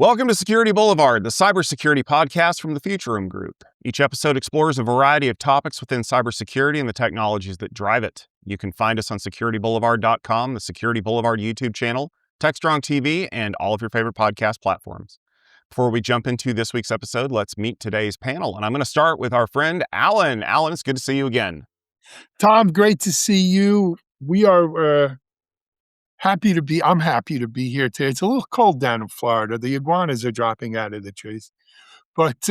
Welcome to Security Boulevard, the cybersecurity podcast from the Future Room Group. Each episode explores a variety of topics within cybersecurity and the technologies that drive it. You can find us on securityboulevard.com, the Security Boulevard YouTube channel, TechStrong TV, and all of your favorite podcast platforms. Before we jump into this week's episode, let's meet today's panel. And I'm going to start with our friend, Alan. Alan, it's good to see you again. Tom, great to see you. We are I'm happy to be here today. It's a little cold down in Florida. The iguanas are dropping out of the trees. But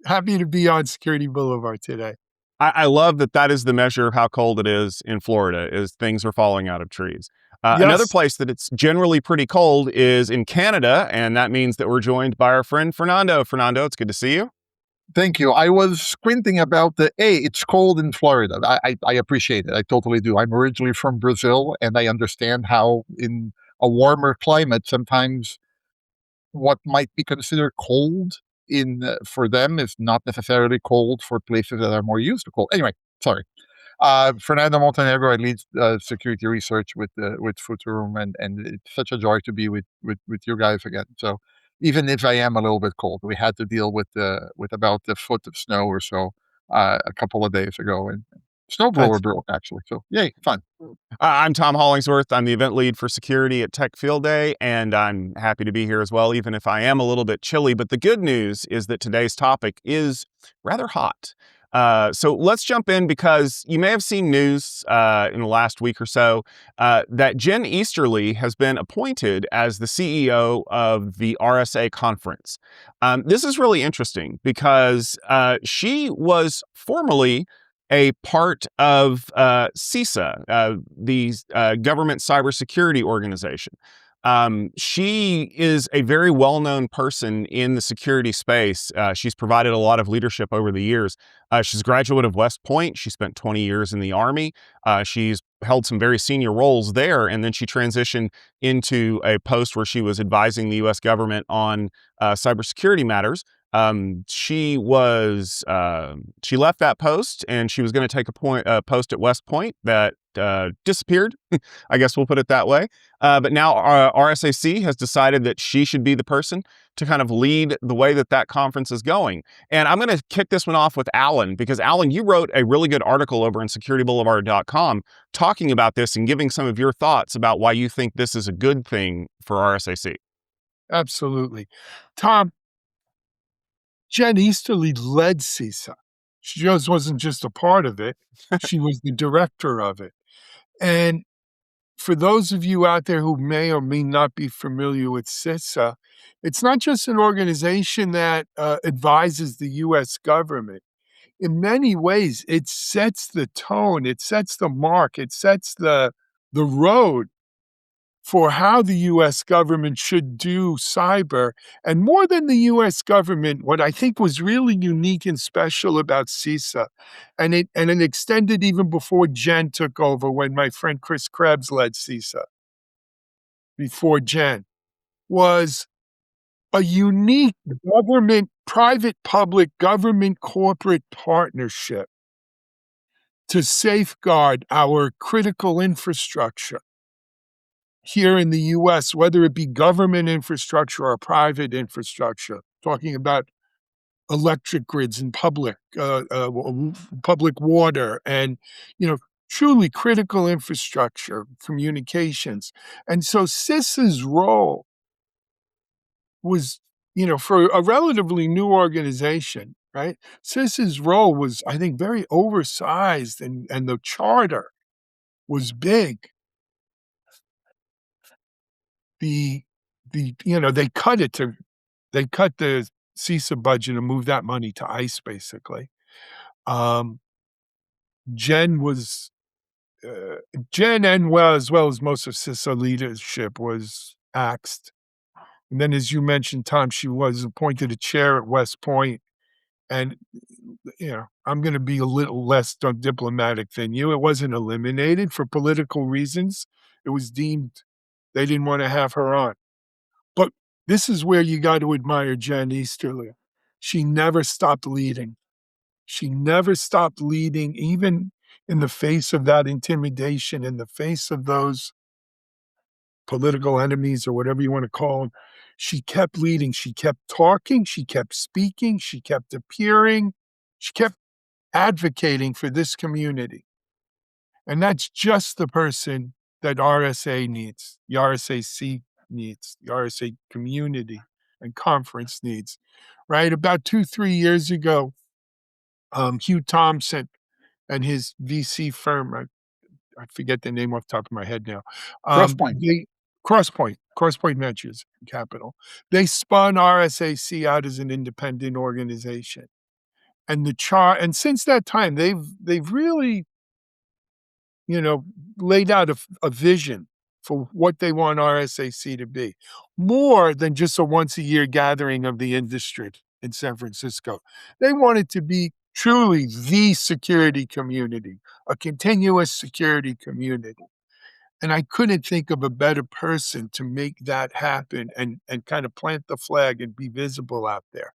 happy to be on Security Boulevard today. I love that is the measure of how cold it is in Florida, is things are falling out of trees. Yes. Another place that it's generally pretty cold is in Canada, and that means that we're joined by our friend Fernando. Fernando, it's good to see you. Thank you. I was squinting about it's cold in Florida. I appreciate it. I totally do. I'm originally from Brazil, and I understand how in a warmer climate, sometimes what might be considered cold for them is not necessarily cold for places that are more used to cold. Anyway, sorry. Fernando Montenegro, I lead security research with Futurum, and it's such a joy to be with you guys again. So even if I am a little bit cold, we had to deal with about a foot of snow or so a couple of days ago, and snowblower broke actually. So yay, fun. I'm Tom Hollingsworth. I'm the event lead for security at Tech Field Day, and I'm happy to be here as well, even if I am a little bit chilly. But the good news is that today's topic is rather hot. So let's jump in, because you may have seen news in the last week or so that Jen Easterly has been appointed as the CEO of the RSA Conference. This is really interesting because she was formerly a part of CISA, the government cybersecurity organization. She is a very well-known person in the security space. She's provided a lot of leadership over the years. She's a graduate of West Point. She spent 20 years in the Army. She's held some very senior roles there, and then she transitioned into a post where she was advising the U.S. government on cybersecurity matters. She left that post, and she was going to take a post at West Point that disappeared. I guess we'll put it that way. But now RSAC has decided that she should be the person to kind of lead the way that conference is going. And I'm going to kick this one off with Alan, because Alan, you wrote a really good article over on securityboulevard.com talking about this and giving some of your thoughts about why you think this is a good thing for RSAC. Absolutely. Tom, Jen Easterly led CISA. She just wasn't just a part of it. She was the director of it. And for those of you out there who may or may not be familiar with CISA, it's not just an organization that advises the U.S. government. In many ways, it sets the tone, it sets the mark, it sets the road for how the U.S. government should do cyber. And more than the U.S. government, what I think was really unique and special about CISA, and it extended even before Jen took over, when my friend Chris Krebs led CISA before Jen, was a unique government, private-public, government-corporate partnership to safeguard our critical infrastructure here in the U.S., whether it be government infrastructure or private infrastructure, talking about electric grids and public water and, truly critical infrastructure, communications. And so CISA's role was, for a relatively new organization, right? CISA's role was, I think, very oversized, and the charter was big. They cut the CISA budget and moved that money to ICE, basically. Jen as well as most of CISA leadership was axed. And then, as you mentioned, Tom, she was appointed a chair at West Point. And, I'm going to be a little less diplomatic than you. It wasn't eliminated for political reasons. It was deemed they didn't want to have her on. But this is where you got to admire Jen Easterly. She never stopped leading. She never stopped leading, even in the face of that intimidation, in the face of those political enemies or whatever you want to call them. She kept leading. She kept talking. She kept speaking. She kept appearing. She kept advocating for this community. And that's just the person that RSA needs, the RSAC needs, the RSA community and conference needs, right? About 2-3 years ago, Hugh Thompson and his VC firm, I forget the name off the top of my head now. Crosspoint. Crosspoint Ventures Capital. They spun RSAC out as an independent organization, and since that time, they've really, laid out a vision for what they want RSAC to be, more than just a once a year gathering of the industry in San Francisco. They want it to be truly the security community, a continuous security community. And I couldn't think of a better person to make that happen and kind of plant the flag and be visible out there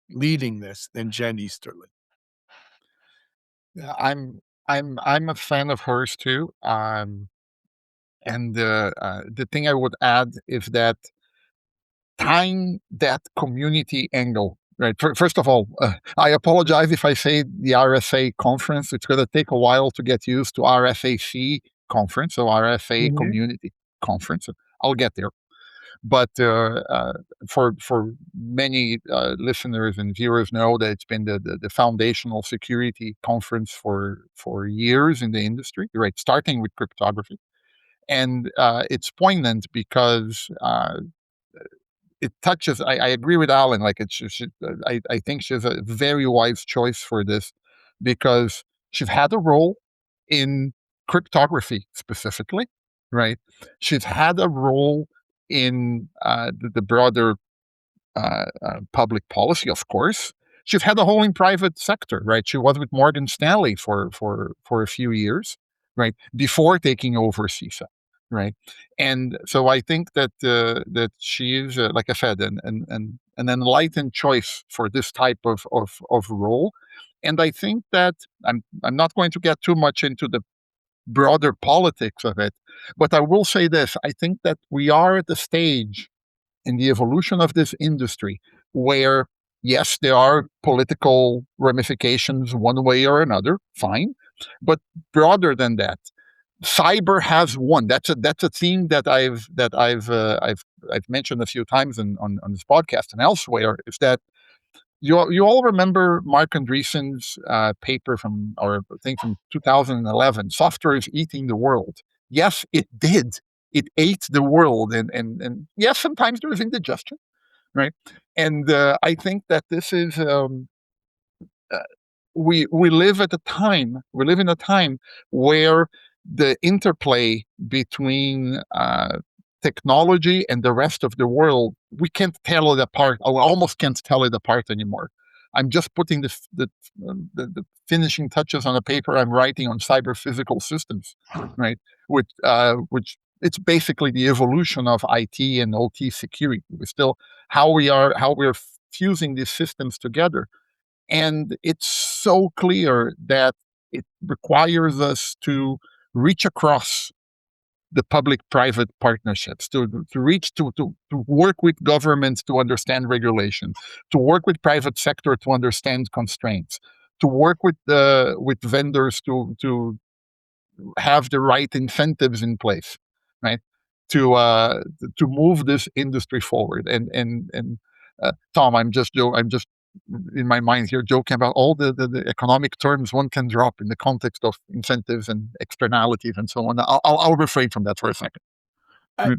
leading this than Jen Easterly. Yeah, I'm a fan of hers too. And the thing I would add is that tying that community angle, right? First of all, I apologize if I say the RSA conference. It's going to take a while to get used to RSAC conference, so RSA Mhm. community conference. I'll get there. But for many listeners and viewers know that it's been the foundational security conference for years in the industry, right? Starting with cryptography, and it's poignant because it touches. I agree with Alan. Like I think she's a very wise choice for this because she's had a role in cryptography specifically, right? She's had a role in the broader public policy, of course. She's had a role in private sector, right? She was with Morgan Stanley for a few years, right, before taking over CISA, right? And so I think that that she is, like I said, an enlightened choice for this type of role. And I think that I'm not going to get too much into the broader politics of it, but I will say this: I think that we are at the stage in the evolution of this industry where, yes, there are political ramifications one way or another, fine, but broader than that, cyber has won. That's a theme that I've mentioned a few times on this podcast and elsewhere. Is that you all remember Mark Andreessen's paper from, or I think from 2011, "Software is Eating the World." Yes, it did. It ate the world, and yes, sometimes there is indigestion, right? And I think that this is uh, we live at a time. We live in a time where the interplay between technology and the rest of the world, we can't tell it apart. Or almost can't tell it apart anymore. I'm just putting the finishing touches on a paper I'm writing on cyber physical systems, right? Which it's basically the evolution of IT and OT security. We're still how we're fusing these systems together. And it's so clear that it requires us to reach across the public-private partnerships, to work with governments to understand regulation, to work with private sector to understand constraints, to work with vendors to have the right incentives in place, right? To move this industry forward. And Tom, I'm just in my mind here joking about all the economic terms one can drop in the context of incentives and externalities and so on. I'll refrain from that for a second. Uh,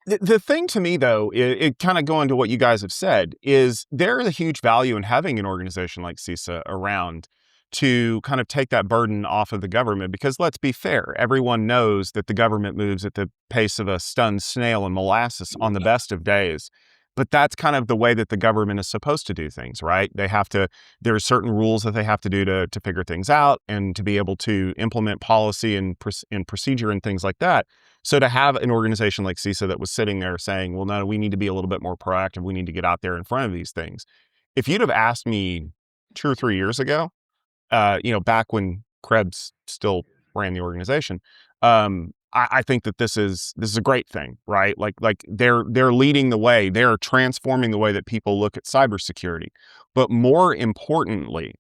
the thing to me, though, it kind of going to what you guys have said, is there is a huge value in having an organization like CISA around to kind of take that burden off of the government. Because let's be fair, everyone knows that the government moves at the pace of a stunned snail in molasses on the best of days. But that's kind of the way that the government is supposed to do things, right? They have to, there are certain rules that they have to do to figure things out and to be able to implement policy and procedure and things like that. So to have an organization like CISA that was sitting there saying, well, no, we need to be a little bit more proactive. We need to get out there in front of these things. If you'd have asked me 2 or 3 years ago, back when Krebs still ran the organization, I think that this is a great thing, right? Like they're leading the way. They're transforming the way that people look at cybersecurity. But more importantly,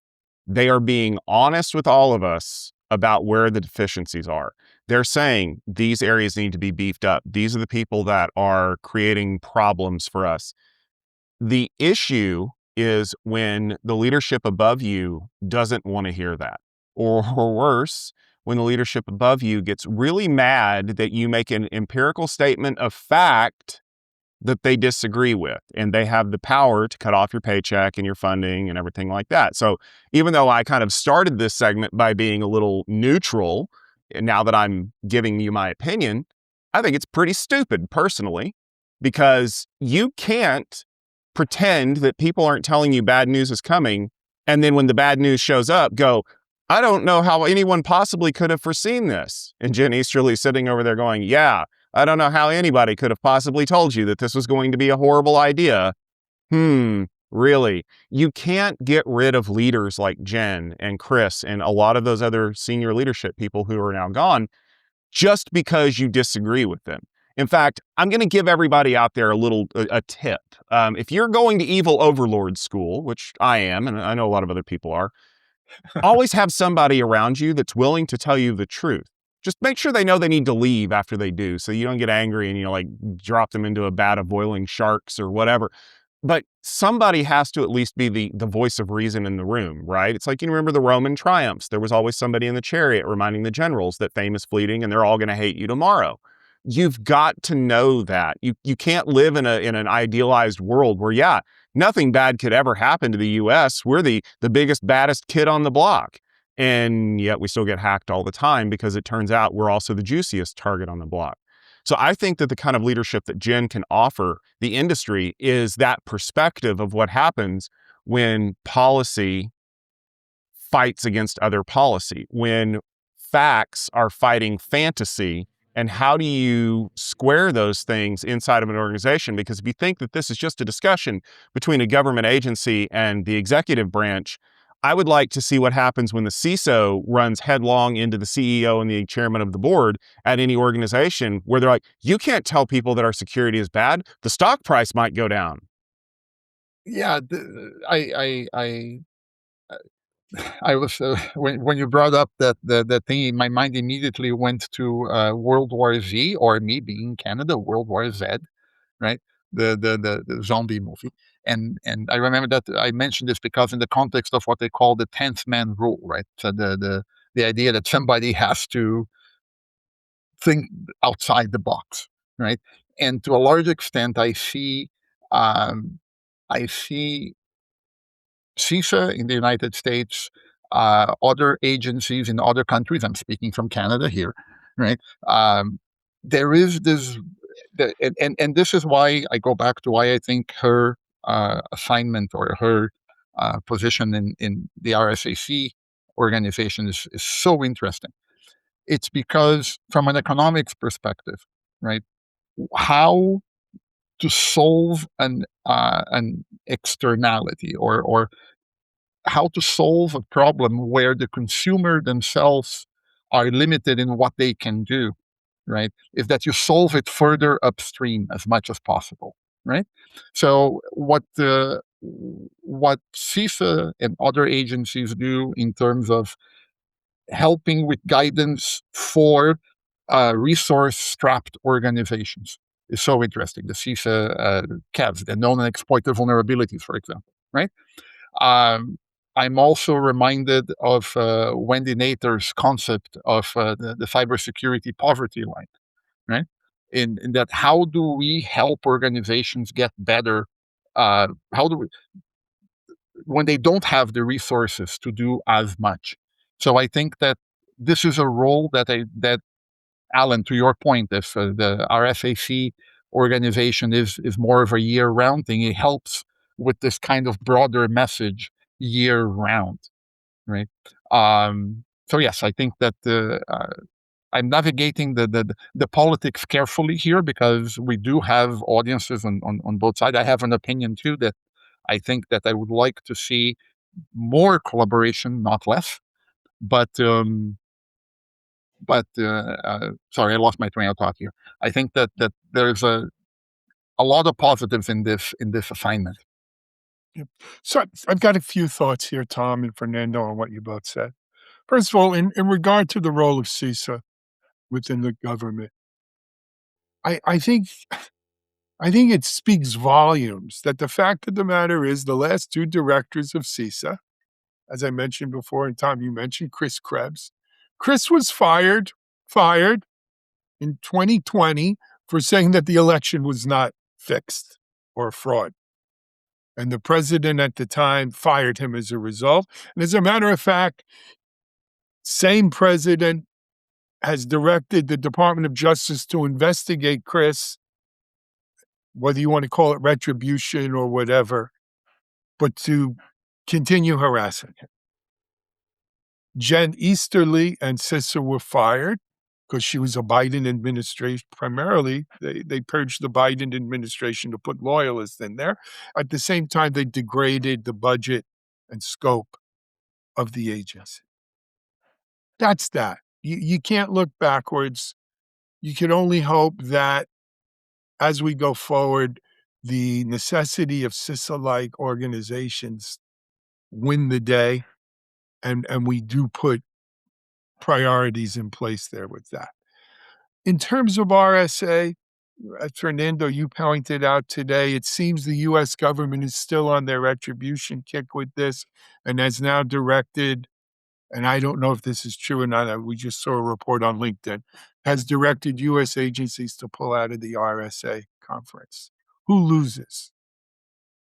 they are being honest with all of us about where the deficiencies are. They're saying these areas need to be beefed up. These are the people that are creating problems for us. The issue is when the leadership above you doesn't want to hear that. Or worse, when the leadership above you gets really mad that you make an empirical statement of fact that they disagree with, and they have the power to cut off your paycheck and your funding and everything like that. So even though I kind of started this segment by being a little neutral, and now that I'm giving you my opinion, I think it's pretty stupid personally, because you can't pretend that people aren't telling you bad news is coming, and then when the bad news shows up, go, I don't know how anyone possibly could have foreseen this. And Jen Easterly's sitting over there going, yeah, I don't know how anybody could have possibly told you that this was going to be a horrible idea. Really? You can't get rid of leaders like Jen and Chris and a lot of those other senior leadership people who are now gone just because you disagree with them. In fact, I'm going to give everybody out there a tip. If you're going to evil overlord school, which I am, and I know a lot of other people are, always have somebody around you that's willing to tell you the truth. Just make sure they know they need to leave after they do, so you don't get angry and, like, drop them into a vat of boiling sharks or whatever. But somebody has to at least be the voice of reason in the room, right? It's like, you remember the Roman triumphs. There was always somebody in the chariot reminding the generals that fame is fleeting and they're all going to hate you tomorrow. You've got to know that. You can't live in an idealized world where, yeah, nothing bad could ever happen to the US. We're the biggest, baddest kid on the block. And yet we still get hacked all the time because it turns out we're also the juiciest target on the block. So I think that the kind of leadership that Jen can offer the industry is that perspective of what happens when policy fights against other policy, when facts are fighting fantasy, and how do you square those things inside of an organization? Because if you think that this is just a discussion between a government agency and the executive branch, I would like to see what happens when the CISO runs headlong into the CEO and the chairman of the board at any organization, where they're like, you can't tell people that our security is bad. The stock price might go down. Yeah, I was when you brought up that thing, my mind immediately went to World War Z, or me being Canada, World War Z, right? The zombie movie, and I remember that I mentioned this because in the context of what they call the 10th man rule, right? So the idea that somebody has to think outside the box, right? And to a large extent, um, I see CISA in the United States, other agencies in other countries. I'm speaking from Canada here, right? There is this, and this is why I go back to why I think her assignment, or her position in the RSAC organization is so interesting. It's because from an economics perspective, right? How to solve an externality, or how to solve a problem where the consumer themselves are limited in what they can do, right? Is that you solve it further upstream as much as possible, right? So what CISA and other agencies do in terms of helping with guidance for resource-strapped organizations is so interesting. The CISA CAVs, the known and exploited vulnerabilities, for example, right? Um, I'm also reminded of Wendy Nater's concept of the cybersecurity poverty line, right? In that, how do we help organizations get better? How do we, when they don't have the resources to do as much? So I think that this is a role that Alan, to your point, if the RSAC organization is more of a year-round thing, it helps with this kind of broader message year-round, right? So yes, I think that I'm navigating the politics carefully here, because we do have audiences on both sides. I have an opinion too, that I think that I would like to see more collaboration, not less. But But sorry, I lost my train of thought here. I think that there's a lot of positives in this assignment. Yep. So I've got a few thoughts here, Tom and Fernando, on what you both said. First of all, in regard to the role of CISA within the government, I think it speaks volumes that the fact of the matter is the last two directors of CISA, as I mentioned before, and Tom, you mentioned Chris Krebs. Chris was fired in 2020 for saying that the election was not fixed or a fraud. And the president at the time fired him as a result. And as a matter of fact, same president has directed the Department of Justice to investigate Chris, whether you want to call it retribution or whatever, but to continue harassing him. Jen Easterly and CISA were fired because she was a Biden administration. Primarily, they purged the Biden administration to put loyalists in there. At the same time, they degraded the budget and scope of the agency. That's that. You can't look backwards. You can only hope that as we go forward, the necessity of CISA-like organizations win the day, and we do put priorities in place there with that. In terms of RSA, as Fernando, you pointed out today, it seems the U.S. government is still on their retribution kick with this and has now directed, and I don't know if this is true or not, we just saw a report on LinkedIn, has directed U.S. agencies to pull out of the RSA conference. Who loses?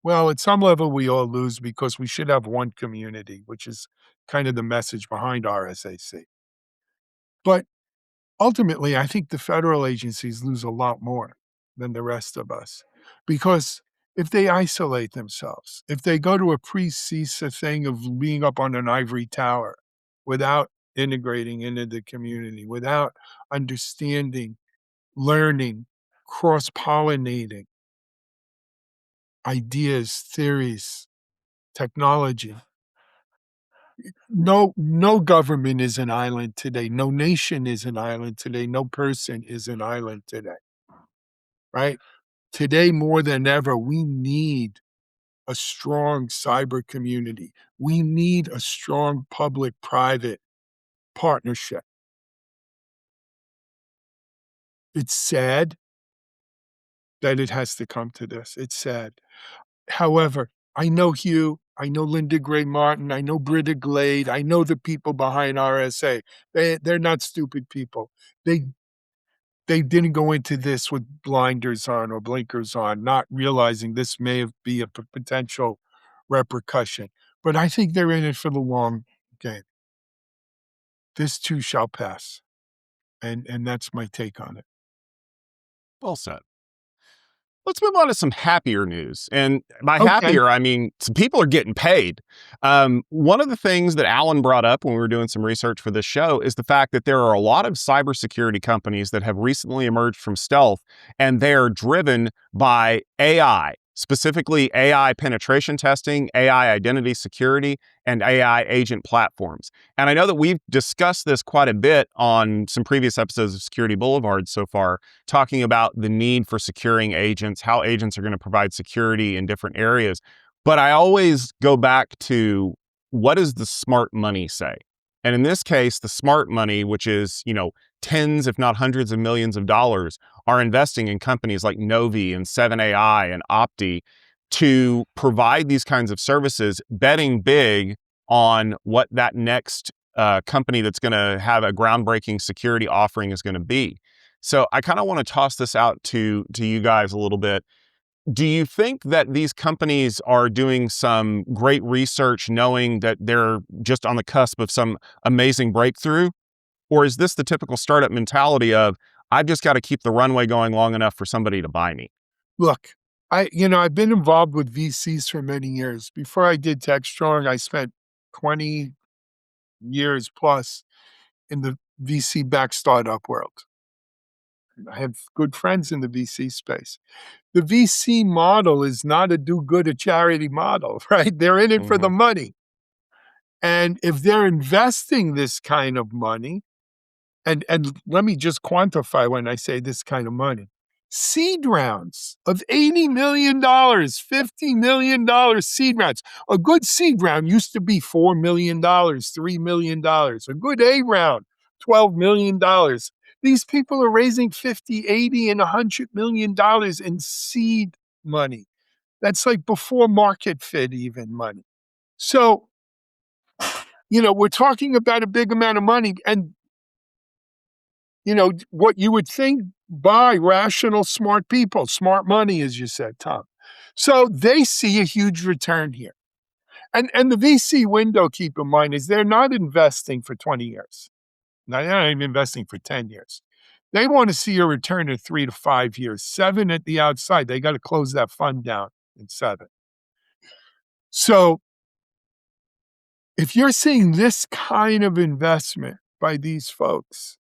Well, at some level, we all lose because we should have one community, which is kind of the message behind RSAC. But ultimately, I think the federal agencies lose a lot more than the rest of us because if they isolate themselves, if they go to a pre-CISA thing of being up on an ivory tower without integrating into the community, without understanding, learning, cross-pollinating ideas, theories, technology, no government is an island today. No nation is an island today. No person is an island today, right? Today, more than ever, we need a strong cyber community. We need a strong public-private partnership. It's sad that it has to come to this. It's sad. However, I know Hugh, I know Linda Gray Martin, I know Britta Glade, I know the people behind RSA. They're not stupid people. They didn't go into this with blinders on or blinkers on, not realizing this may be a potential repercussion. But I think they're in it for the long game. This too shall pass. And that's my take on it. Well said. Let's move on to some happier news. And by Okay. happier, I mean some people are getting paid. One of the things that Alan brought up when we were doing some research for this show is the fact that there are a lot of cybersecurity companies that have recently emerged from stealth, and they are driven by AI, specifically AI penetration testing, AI identity security, and AI agent platforms. And I know that we've discussed this quite a bit on some previous episodes of Security Boulevard so far, talking about the need for securing agents, how agents are going to provide security in different areas. But I always go back to, what does the smart money say? And in this case, the smart money, which is, tens, if not hundreds of millions of dollars, are investing in companies like Novi and 7AI and Opti to provide these kinds of services, betting big on what that next company that's going to have a groundbreaking security offering is going to be. So I kind of want to toss this out to you guys a little bit. Do you think that these companies are doing some great research knowing that they're just on the cusp of some amazing breakthrough? Or is this the typical startup mentality of, I've just got to keep the runway going long enough for somebody to buy me? Look, I've been involved with VCs for many years. Before I did TechStrong, I spent 20 years plus in the VC-backed startup world. I have good friends in the VC space. The VC model is not a do-good, a charity model, right? They're in it for the money. And if they're investing this kind of money, And let me just quantify when I say this kind of money. Seed rounds of $80 million, $50 million seed rounds. A good seed round used to be $4 million, $3 million. A good A round, $12 million. These people are raising 50, 80, and $100 million in seed money. That's like before market fit even money. So, we're talking about a big amount of money, and what you would think by rational, smart people, smart money, as you said, Tom. So they see a huge return here. And the VC window, keep in mind, is they're not investing for 20 years. They're not even investing for 10 years. They want to see a return in 3 to 5 years, 7 at the outside. They got to close that fund down in 7. So if you're seeing this kind of investment by these folks,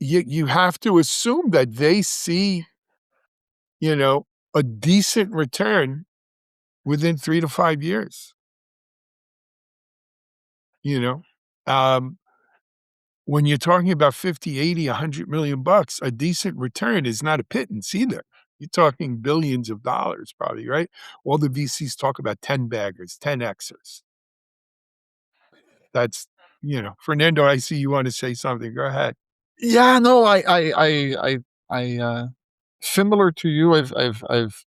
you have to assume that they see, a decent return within 3 to 5 years. When you're talking about 50, 80, 100 million bucks, a decent return is not a pittance either. You're talking billions of dollars probably, right? All the VCs talk about 10 baggers, 10Xers. That's, Fernando, I see you want to say something. Go ahead. Yeah, no, I similar to you. I've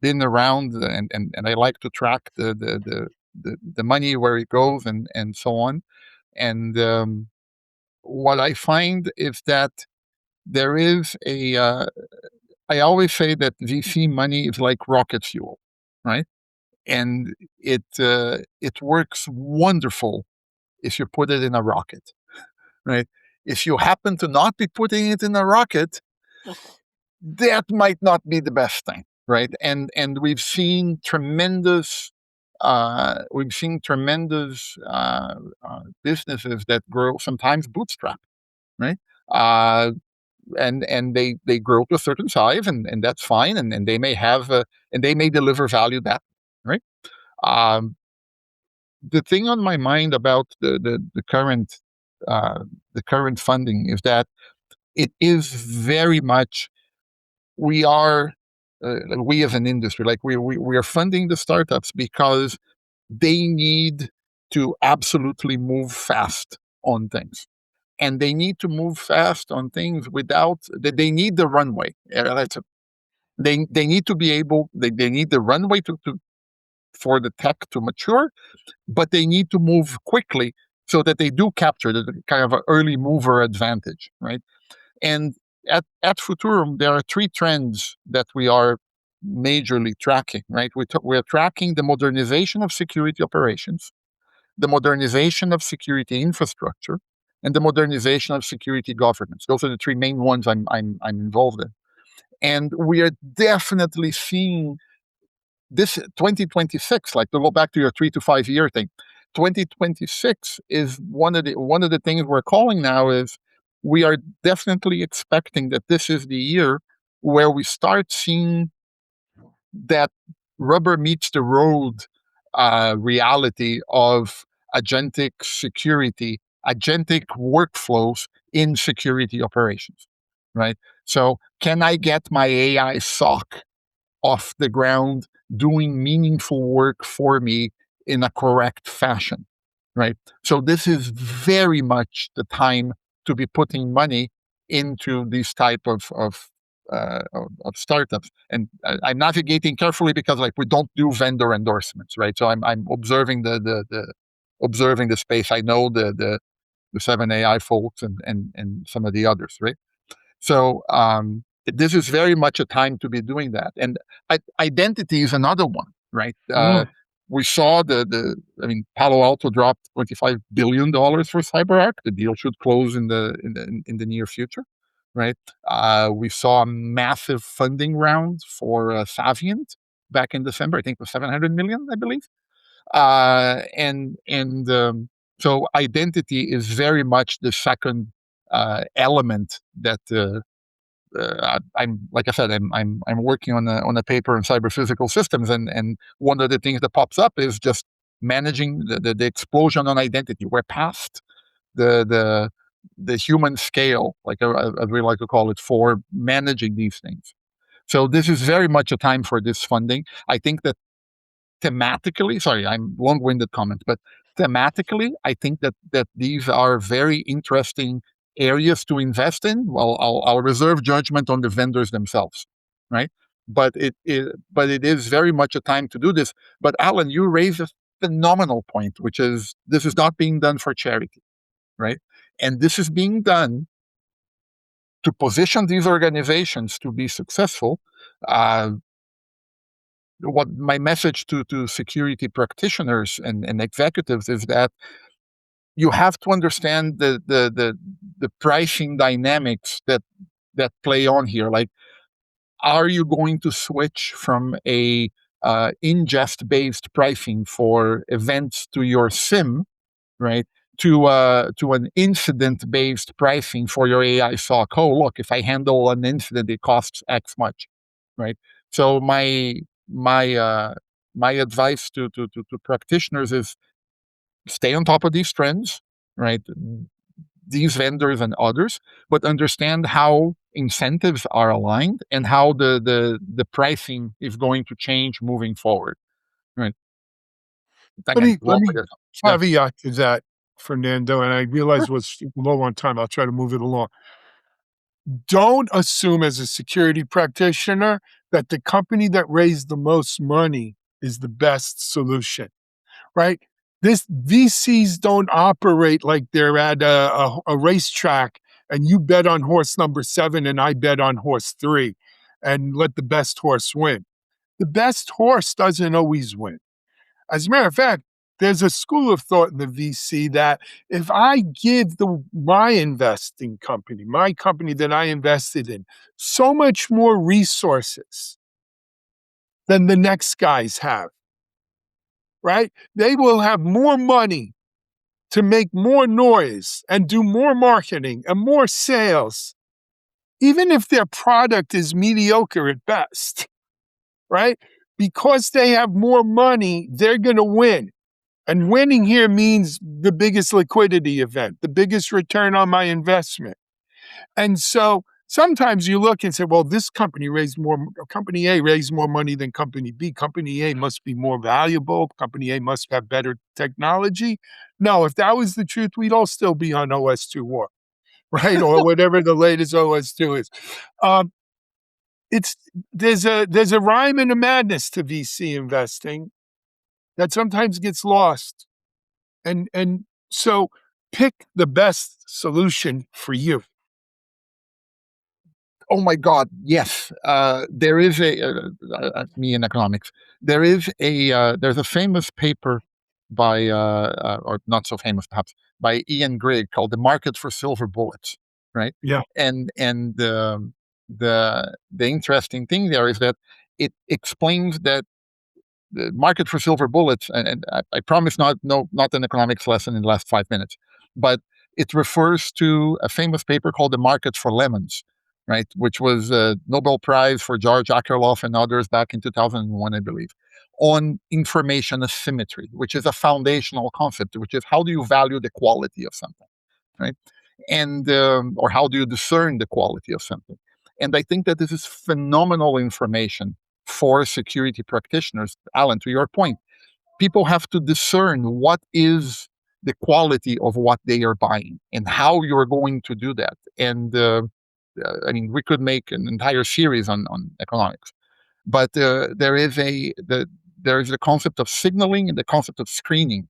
been around, and I like to track the money, where it goes, and so on. And what I find is that there is I always say that VC money is like rocket fuel, right? And it works wonderful if you put it in a rocket, right? If you happen to not be putting it in a rocket, that might not be the best thing, right? And we've seen tremendous businesses that grow, sometimes bootstrap, right? And they grow to a certain size, and that's fine, and they may have and they may deliver value that, right? Um, the thing on my mind about the current funding is that it is very much, we are we as an industry, like we are funding the startups because they need to absolutely move fast on things, and they need to move fast on things without that. They need the runway. They need to be able. They need the runway to for the tech to mature, but they need to move quickly so that they do capture the kind of an early mover advantage, right? And at Futurum, there are 3 trends that we are majorly tracking, right? We're tracking the modernization of security operations, the modernization of security infrastructure, and the modernization of security governance. Those are the 3 main ones I'm involved in. And we are definitely seeing this 2026, like to go back to your 3 to 5 year thing. 2026 is one of the things we're calling now is we are definitely expecting that this is the year where we start seeing that rubber meets the road reality of agentic security, agentic workflows in security operations, right? So can I get my AI SOC off the ground doing meaningful work for me in a correct fashion, right? So this is very much the time to be putting money into these type of startups. And I'm navigating carefully because like we don't do vendor endorsements, right? So I'm observing observing the space. I know the 7AI folks and some of the others, right? So this is very much a time to be doing that. And identity is another one, right? We saw Palo Alto dropped $25 billion for CyberArk. The deal should close in the near future, right? We saw a massive funding round for Savient back in December. I think it was 700 million, I believe. So identity is very much the second element that I'm, like I said, I'm working on a paper on cyber physical systems, and one of the things that pops up is just managing the explosion on identity. We're past the human scale, like as we like to call it, for managing these things. So this is very much a time for this funding. I think that thematically, sorry, I'm long-winded comment, but thematically, I think that these are very interesting areas to invest in. Well, I'll reserve judgment on the vendors themselves, right? But it is very much a time to do this. But Alan, you raise a phenomenal point, which is this is not being done for charity, right? And this is being done to position these organizations to be successful. What my message to security practitioners and executives is that you have to understand the pricing dynamics that play on here. Like, are you going to switch from a ingest based pricing for events to your SIM, right? To an incident based pricing for your AI SOC. Oh, look, if I handle an incident, it costs X much, right? So my advice to practitioners is stay on top of these trends, right? These vendors and others, but understand how incentives are aligned and how the pricing is going to change moving forward, right? Let me Yeah. caveat to that, Fernando, and I Sure. realize we're low on time. I'll try to move it along. Don't assume as a security practitioner that the company that raised the most money is the best solution, right? This VCs don't operate like they're at a racetrack and you bet on horse number 7 and I bet on horse 3 and let the best horse win. The best horse doesn't always win. As a matter of fact, there's a school of thought in the VC that if I give my investing company, my company that I invested in, so much more resources than the next guys have, right? They will have more money to make more noise and do more marketing and more sales, even if their product is mediocre at best, right? Because they have more money, they're going to win. And winning here means the biggest liquidity event, the biggest return on my investment. And so sometimes you look and say, well, this company company A raised more money than company B. Company A must be more valuable. Company A must have better technology. No, if that was the truth, we'd all still be on OS2 War, right? Or whatever the latest OS2 is. There's a rhyme and a madness to VC investing that sometimes gets lost. And so pick the best solution for you. Oh my God, yes. There is me in economics. There's a famous paper by, or not so famous perhaps, by Ian Grigg called "The Market for Silver Bullets," right? Yeah. And the interesting thing there is that it explains that the market for silver bullets, and I promise not an economics lesson in the last 5 minutes, but it refers to a famous paper called "The Market for Lemons," right, which was a Nobel Prize for George Akerlof and others back in 2001, I believe, on information asymmetry, which is a foundational concept, which is how do you value the quality of something, right? And or how do you discern the quality of something? And I think that this is phenomenal information for security practitioners. Alan, to your point, people have to discern what is the quality of what they are buying and how you're going to do that. And I mean, we could make an entire series on economics, but there is a concept of signaling and the concept of screening.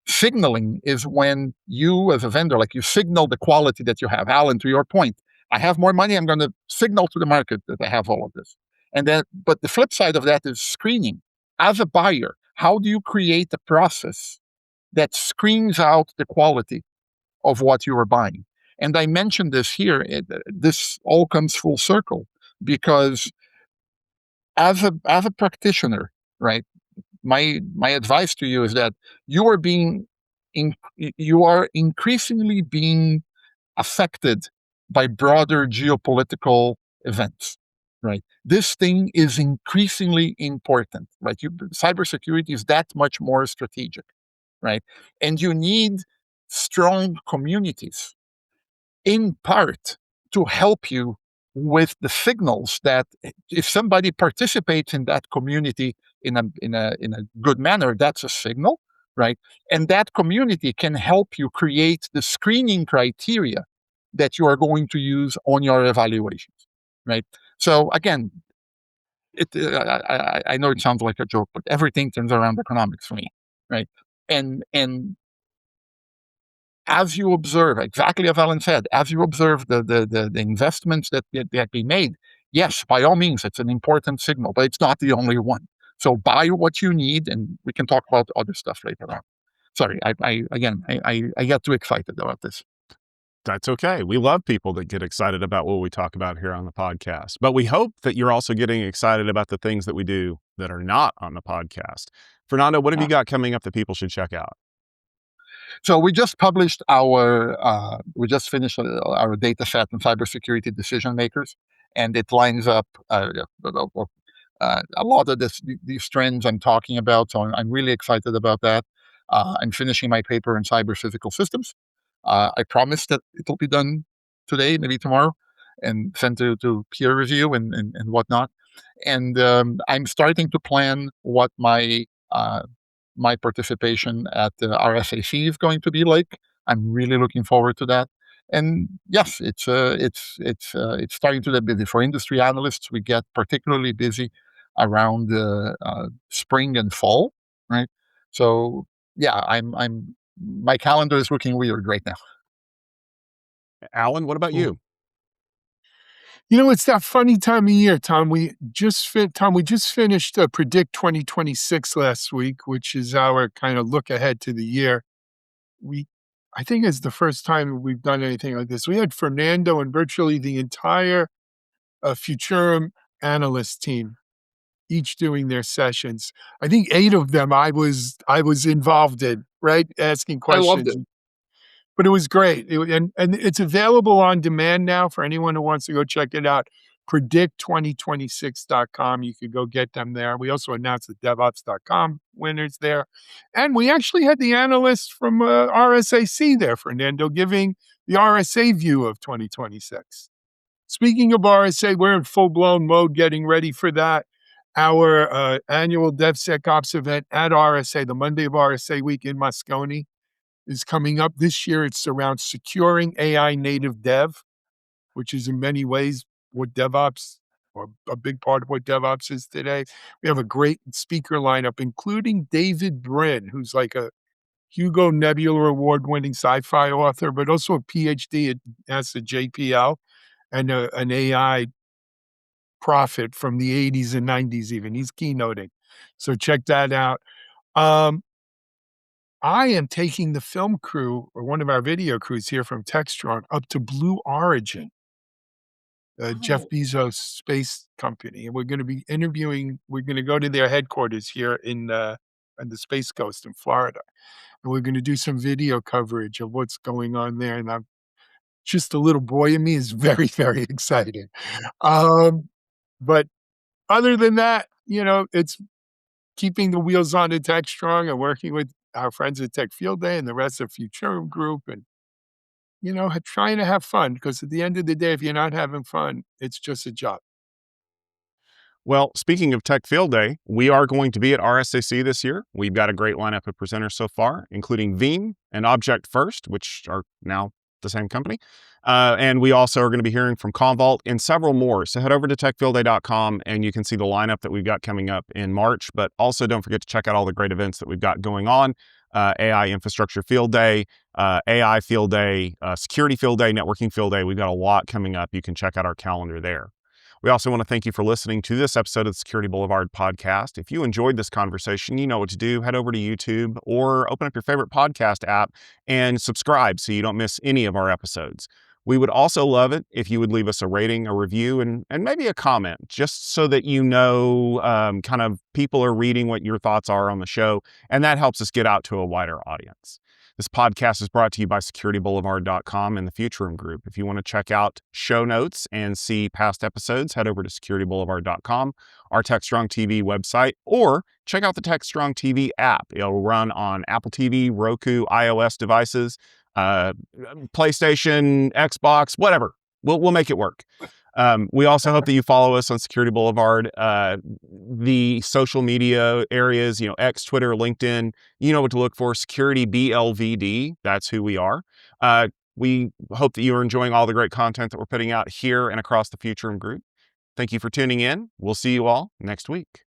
Signaling is when you, as a vendor, like you signal the quality that you have. Alan, to your point, I have more money. I'm going to signal to the market that I have all of this. And then, but the flip side of that is screening. As a buyer, how do you create a process that screens out the quality of what you are buying? And I mentioned this here. This all comes full circle because as a practitioner, right? My advice to you is that you are you are increasingly being affected by broader geopolitical events, right? This thing is increasingly important, right? Cybersecurity is that much more strategic, right? And you need strong communities, in part to help you with the signals that if somebody participates in that community in a good manner, that's a signal, right? And that community can help you create the screening criteria that you are going to use on your evaluations, right? So again, I know it sounds like a joke, but everything turns around economics for me, right? And as you observe, exactly as Alan said, as you observe the investments that be made, yes, by all means, it's an important signal, but it's not the only one. So buy what you need, and we can talk about other stuff later on. Sorry, I got too excited about this. That's okay. We love people that get excited about what we talk about here on the podcast. But we hope that you're also getting excited about the things that we do that are not on the podcast. Fernando, what have you got coming up that people should check out? So we just finished our data set on cybersecurity decision makers, and it lines up a lot of these trends I'm talking about. So I'm really excited about that. I'm finishing my paper in cyber physical systems. I promise that it'll be done today, maybe tomorrow, and sent to peer review and whatnot. And I'm starting to plan what my participation at the RSAC is going to be like. I'm really looking forward to that. And yes, it's starting to get busy for industry analysts. We get particularly busy around spring and fall, right? So yeah, I'm my calendar is looking weird right now. Alan, what about you? It's that funny time of year, Tom. We just finished Predict 2026 last week, which is our kind of look ahead to the year. I think it's the first time we've done anything like this. We had Fernando and virtually the entire Futurum analyst team, each doing their sessions. I think 8 of them I was involved in, right, asking I loved questions. it. But it was great. And it's available on demand now for anyone who wants to go check it out. Predict2026.com. You could go get them there. We also announced the DevOps.com winners there. And we actually had the analyst from RSAC there, Fernando, giving the RSA view of 2026. Speaking of RSA, we're in full-blown mode getting ready for that. Our annual DevSecOps event at RSA, the Monday of RSA week in Moscone, is coming up this year. It's around securing AI native dev, which is in many ways what DevOps, or a big part of what DevOps is today. We have a great speaker lineup, including David Brin, who's like a Hugo Nebula Award-winning sci-fi author, but also a PhD at NASA JPL and an AI prophet from the 80s and 90s even. He's keynoting. So check that out. I am taking the film crew, or one of our video crews here from Textron, up to Blue Origin, Jeff Bezos' space company. And we're going to be we're going to go to their headquarters here on the Space Coast in Florida. And we're going to do some video coverage of what's going on there. And I'm just, a little boy in me is very, very excited. But other than that, it's keeping the wheels on at Textron and working with our friends at Tech Field Day and the rest of Futurum Group, and trying to have fun, because at the end of the day, if you're not having fun, it's just a job. Well, speaking of Tech Field Day, we are going to be at RSAC this year. We've got a great lineup of presenters so far, including Veeam and Object First, which are now the same company. And we also are going to be hearing from Commvault and several more. So head over to techfieldday.com and you can see the lineup that we've got coming up in March. But also don't forget to check out all the great events that we've got going on. AI Infrastructure Field Day, AI Field Day, Security Field Day, Networking Field Day. We've got a lot coming up. You can check out our calendar there. We also want to thank you for listening to this episode of the Security Boulevard Podcast. If you enjoyed this conversation, you know what to do. Head over to YouTube or open up your favorite podcast app and subscribe so you don't miss any of our episodes. We would also love it if you would leave us a rating, a review, and maybe a comment, just so that kind of people are reading what your thoughts are on the show, and that helps us get out to a wider audience. This podcast is brought to you by SecurityBoulevard.com and the Futurum Group. If you want to check out show notes and see past episodes, head over to SecurityBoulevard.com, our TechStrong TV website, or check out the TechStrong TV app. It'll run on Apple TV, Roku, iOS devices. PlayStation, Xbox, whatever. We'll make it work. We also hope that you follow us on Security Boulevard, the social media areas, X, Twitter, LinkedIn. You know what to look for. Security BLVD. That's who we are. We hope that you are enjoying all the great content that we're putting out here and across the Futurum Group. Thank you for tuning in. We'll see you all next week.